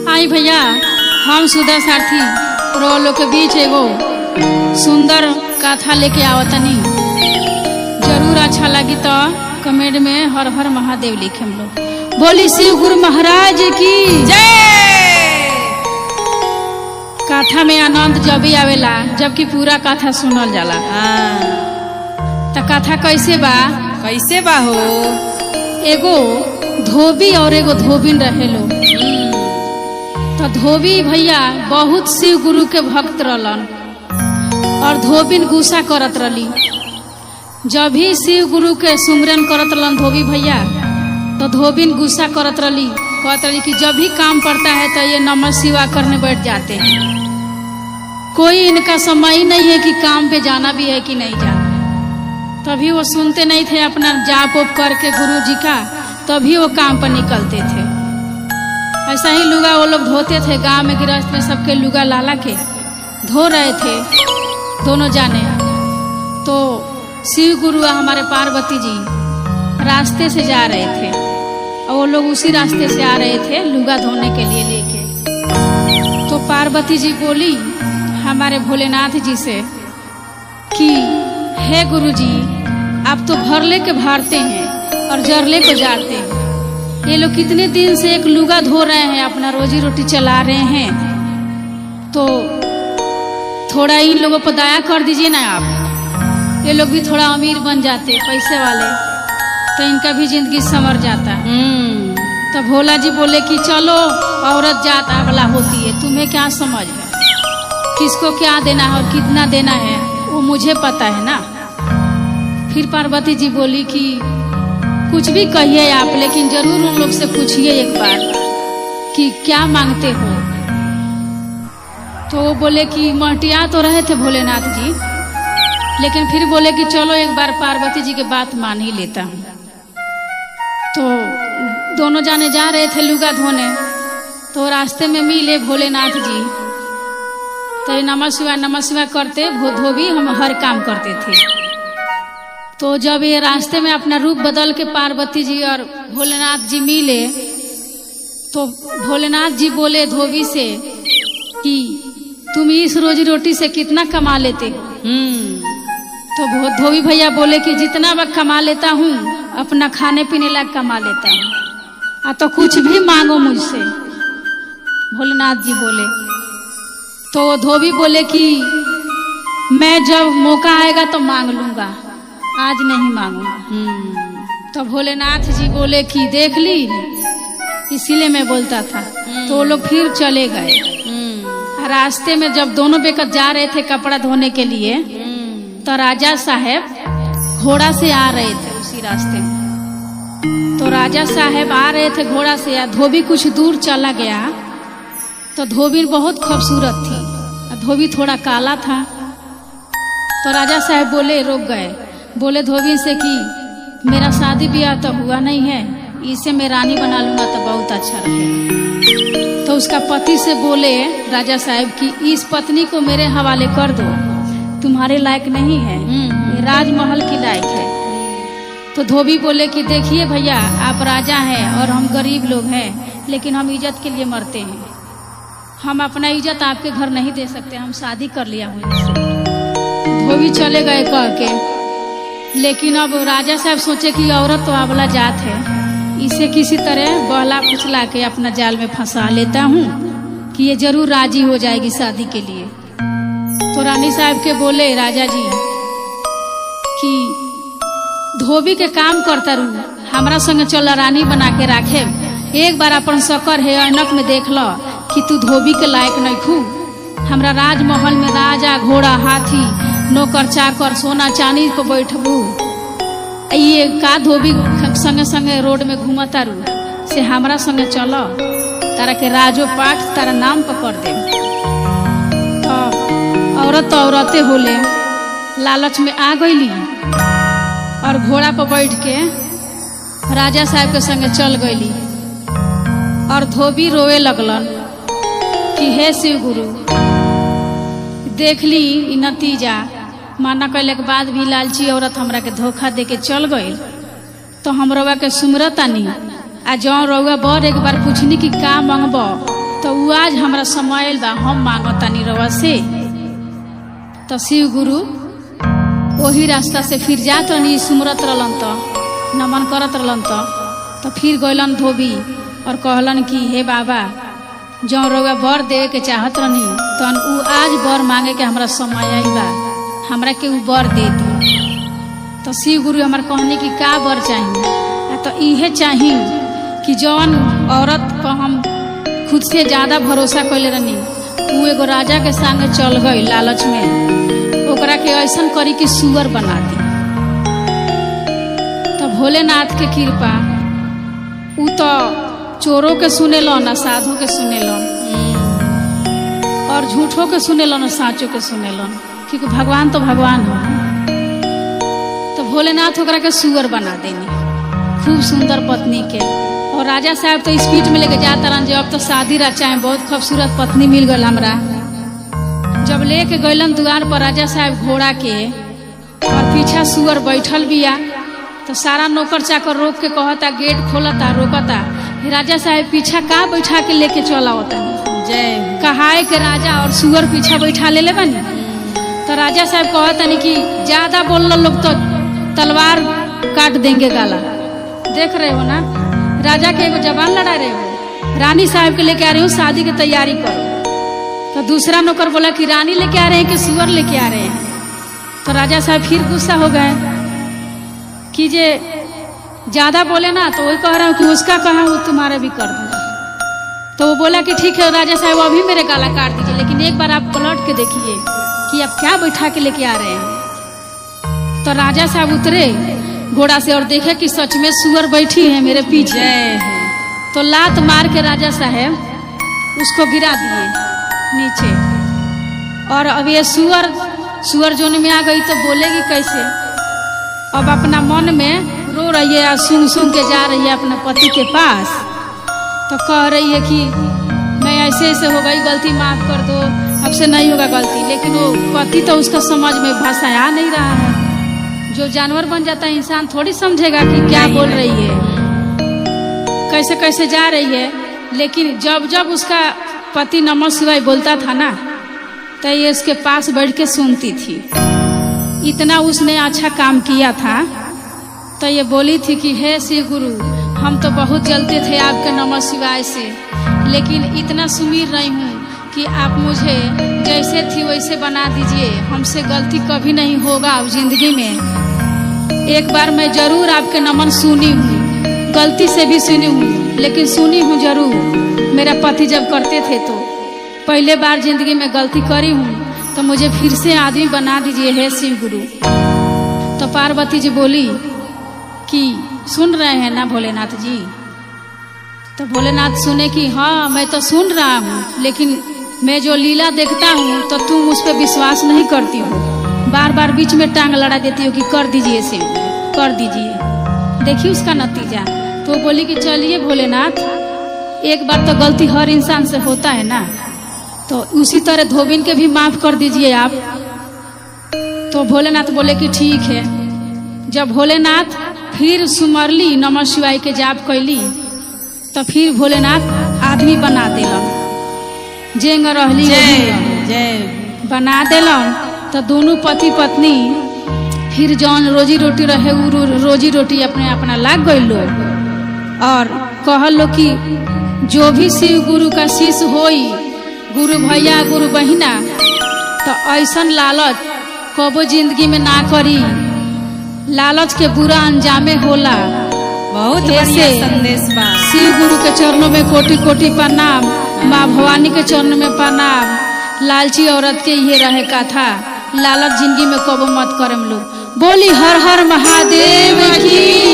आई भैया, हम सुधा सारथी रोलो के बीच एगो सुंदर कथा लेके आवतनी। जरूर अच्छा लगी तो कमेंट में हर हर महादेव लिखे हम लोग। बोली शिव गुरु महाराज की जय। कथा में आनंद जब भी आवेला जबकि पूरा कथा सुनल जाला। तो कथा कैसे बा हो? एगो धोबी और एगो धोबिन रहे लो। तो धोबी भैया बहुत शिव गुरु के भक्त रहलन और धोबिन गुस्सा करत रही। जब भी शिव गुरु के सुमरन करत रहलन धोबी भैया, तो धोबिन गुस्सा करत रही, कहत रही कि जब भी काम पड़ता है तो ये नमः शिवा करने बैठ जाते हैं। कोई इनका समय ही नहीं है कि काम पे जाना भी है कि नहीं जाना। तभी वो सुनते नहीं थे, अपना जाप उप करके गुरु जी का तभी वो काम पर निकलते थे। ऐसा ही लुगा वो लोग धोते थे। गांव में गृहस्थ में सबके लुगा लाला के धो रहे थे दोनों जाने। तो शिव गुरु हमारे पार्वती जी रास्ते से जा रहे थे और वो लोग उसी रास्ते से आ रहे थे लुगा धोने के लिए लेके। तो पार्वती जी बोली हमारे भोलेनाथ जी से कि हे गुरु जी, आप तो भरले के भरते हैं और जरले को जाते हैं। ये लोग कितने दिन से एक लुगा धो रहे हैं, अपना रोजी रोटी चला रहे हैं। तो थोड़ा इन लोगों पर दया कर दीजिए ना आप। ये लोग भी थोड़ा अमीर बन जाते, पैसे वाले, तो इनका भी जिंदगी संवर जाता। तो भोला जी बोले कि चलो, औरत जात अबला होती है, तुम्हें क्या समझ है, किसको क्या देना है और कितना देना है वो मुझे पता है ना। फिर पार्वती जी बोली कि कुछ भी कहिए आप, लेकिन जरूर उन लोग से पूछिए एक बार कि क्या मांगते हो। तो वो बोले कि महटिया तो रहे थे भोलेनाथ जी, लेकिन फिर बोले कि चलो एक बार पार्वती जी की बात मान ही लेता हूँ। तो दोनों जाने जा रहे थे लुगा धोने, तो रास्ते में मिले भोलेनाथ जी। तो नमः शिवाय करते धोबी हम हर काम करते थे। तो जब ये रास्ते में अपना रूप बदल के पार्वती जी और भोलेनाथ जी मिले, तो भोलेनाथ जी बोले धोबी से कि तुम इस रोजी रोटी से कितना कमा लेते हो? तो धोबी भैया बोले कि जितना वक्त कमा लेता हूँ अपना खाने पीने लायक कमा लेता हूँ, तो कुछ भी मांगो मुझसे, भोलेनाथ जी बोले। तो धोबी बोले कि मैं जब मौका आएगा तो मांग लूंगा, आज नहीं मांगूंगा। तो भोलेनाथ जी बोले कि देख ली, इसीलिए मैं बोलता था। तो वो लोग फिर चले गए। रास्ते में जब दोनों बेकत जा रहे थे कपड़ा धोने के लिए, तो राजा साहब घोड़ा से आ रहे थे उसी रास्ते में। तो राजा साहब आ रहे थे घोड़ा से, या धोबी कुछ दूर चला गया। तो धोबी बहुत खूबसूरत थी, धोबी थोड़ा काला था। तो राजा साहब बोले, रोक गए, बोले धोबी से कि मेरा शादी ब्याह तो हुआ नहीं है, इसे मैं रानी बना लूंगा तो बहुत अच्छा रहेगा। तो उसका पति से बोले राजा साहब कि इस पत्नी को मेरे हवाले कर दो, तुम्हारे लायक नहीं है, ये राजमहल की लायक है। तो धोबी बोले कि देखिए भैया, आप राजा हैं और हम गरीब लोग हैं, लेकिन हम इज्जत के लिए मरते हैं। हम अपना इज्जत आपके घर नहीं दे सकते, हम शादी कर लिया हूँ इससे। धोबी चले गए कह के। लेकिन अब राजा साहब सोचे कि औरत तो अबला जात है, इसे किसी तरह बहला फुसला के अपना जाल में फंसा लेता हूँ कि ये जरूर राजी हो जाएगी शादी के लिए। तो रानी साहब के बोले राजा जी कि धोबी के काम करता रू, हमारा संग चल रानी बना के राखे। एक बार अपन शक्कर है ऐनक में देख लो कि तू धोबी के लायक नहीं खू। हमरा राजमहल में राजा घोड़ा हाथी नौकर चाकर सोना चांदी पर बैठबू, ये का धोबी संगे संगे रोड में घूमता रू से हमरा संगे चलो, तारा के राजो पाठ तारा नाम पर कर दे। औरत तो औरतें होले, लालच में आ गईली और घोड़ा पर बैठ के राजा साहब के संगे चल गईली। और धोबी रोए लगलन कि हे शिव गुरु, देख ली इ नतीजा, माना कैले के बाद भी लालची औरत हमरा के धोखा दे के चल गई। तो हम रउआ के सुमरतानी आ जौन रउआ बर एक बार पूछनी कि का मांगब तो उ आज हमरा समय बा हम मांगतानी रउआ से। तो शिव गुरु वही रास्ता से फिर जात रहनी सुमरत रहलन तो नमन करत रहलन तो फिर गइलन धोबी और कहलन कि हे बाबा जौन रउआ बर देवे के चाहत रहनी तन उ आज बर मांगे के हमरा समय आई बा, हमरा के उ बर दे दी। तो शिव गुरु हमार कहने की का बर चाहिए तो इहे चाहिए कि जौन औरत पर हम खुद से ज्यादा भरोसा कैले रहनी उ एगो राजा के संग चल गई लालच में, ओकरा के ऐसन करी कि सुअर बना दी। तो भोलेनाथ के कृपा उ तो चोरों के सुनेलन आ साधु के सुनेलन और झूठों के सुनेलन और साचों के सुनेलन, क्योंकि भगवान तो भगवान हो। तो भोलेनाथ ओकरा के सुअर बना देनी खूब सुंदर पत्नी के। और राजा साहब तो स्पीड में लेके जाता रहन जब तो शादी रचाए बहुत खूबसूरत पत्नी मिल गई हमरा। जब लेके गइलन द्वार पर राजा साहब घोड़ा के और पीछा सुअर बैठल बिया तो सारा नौकर चाकर रोक के कहता गेट खोलता रोकता, राजा साहब पीछा का बैठा के लेके चला होता जय कहाए के राजा और सुअर पीछा बैठा ले बनी। तो राजा साहब कहता नहीं कि ज्यादा बोलना लोग तो तलवार काट देंगे गाला। देख रहे हो ना राजा के एगो जवान लड़ा रहे हो, रानी साहब के लेके आ रहे हो शादी की तैयारी करो। तो दूसरा नौकर बोला कि रानी लेके आ रहे हैं कि सुअर लेके आ रहे हैं। तो राजा साहब फिर गुस्सा हो गए कि जे ज्यादा बोले ना तो वही कह रहा हूँ कि उसका कहा वो तुम्हारा भी कर दूंगा। तो वो बोला कि ठीक है राजा साहब अभी मेरे गाला काट दीजिए, लेकिन एक बार आप पलट के देखिए कि आप क्या बैठा के लेके आ रहे हैं। तो राजा साहब उतरे घोड़ा से और देखे कि सच में सुअर बैठी है मेरे पीछे। तो लात मार के राजा साहब उसको गिरा दिए नीचे। और अब ये सुअर जोन में आ गई तो बोलेगी कैसे। अब अपना मन में रो रही है, सुन सुन के जा रही है अपने पति के पास। तो कह रही है कि मैं ऐसे ऐसे हो गई, गलती माफ कर दो, अब से नहीं होगा गलती। लेकिन वो पति तो उसका समझ में भाषा आ नहीं रहा है। जो जानवर बन जाता है इंसान थोड़ी समझेगा कि क्या बोल रही है, कैसे कैसे जा रही है। लेकिन जब जब उसका पति नमः शिवाय बोलता था ना तो ये उसके पास बैठ के सुनती थी। इतना उसने अच्छा काम किया था। तो ये बोली थी कि हे शिव गुरु हम तो बहुत जलते थे आपके नमः शिवाय से, लेकिन इतना सुमीर नहीं हूँ कि आप मुझे जैसे थी वैसे बना दीजिए। हमसे गलती कभी नहीं होगा अब जिंदगी में। एक बार मैं जरूर आपके नमन सुनी हूँ, गलती से भी सुनी हूँ, लेकिन सुनी हूँ जरूर। मेरा पति जब करते थे तो पहले बार जिंदगी में गलती करी हूँ, तो मुझे फिर से आदमी बना दीजिए हे शिव गुरु। तो पार्वती जी बोली कि सुन रहे हैं ना भोलेनाथ जी। तो भोलेनाथ सुने कि हाँ मैं तो सुन रहा हूँ, लेकिन मैं जो लीला देखता हूँ तो तुम उस पर विश्वास नहीं करती हो, बार बार बीच में टांग लड़ा देती हो कि कर दीजिए शिव कर दीजिए, देखिए उसका नतीजा। तो बोली कि चलिए भोलेनाथ, एक बार तो गलती हर इंसान से होता है ना, तो उसी तरह धोबिन के भी माफ कर दीजिए आप। तो भोलेनाथ बोले कि ठीक है। जब भोलेनाथ फिर सुमरली नमः शिवाय के जाप कैली तो फिर भोलेनाथ आदमी बना दिलन, जेंग रहली जय बना दिलन। तो दोनों पति पत्नी फिर जौन रोजी रोटी रहे उ रोजी रोटी अपने अपना लाग गई लो। और कहल लो कि जो भी शिव गुरु का शिष्य होई, गुरु भैया गुरु बहिना, तो ऐसन लालच कबो जिंदगी में ना करी। लालच के बुरा अंजामे होला। बहुत बढ़िया संदेश बा। शिव गुरु के चरणों में कोटि कोटि प्रणाम, माँ भवानी के चरणों में प्रणाम। लालची औरत के ये रहे का था, लालच जिंदगी में कबो मत करम लोग। बोली हर हर महादेव की।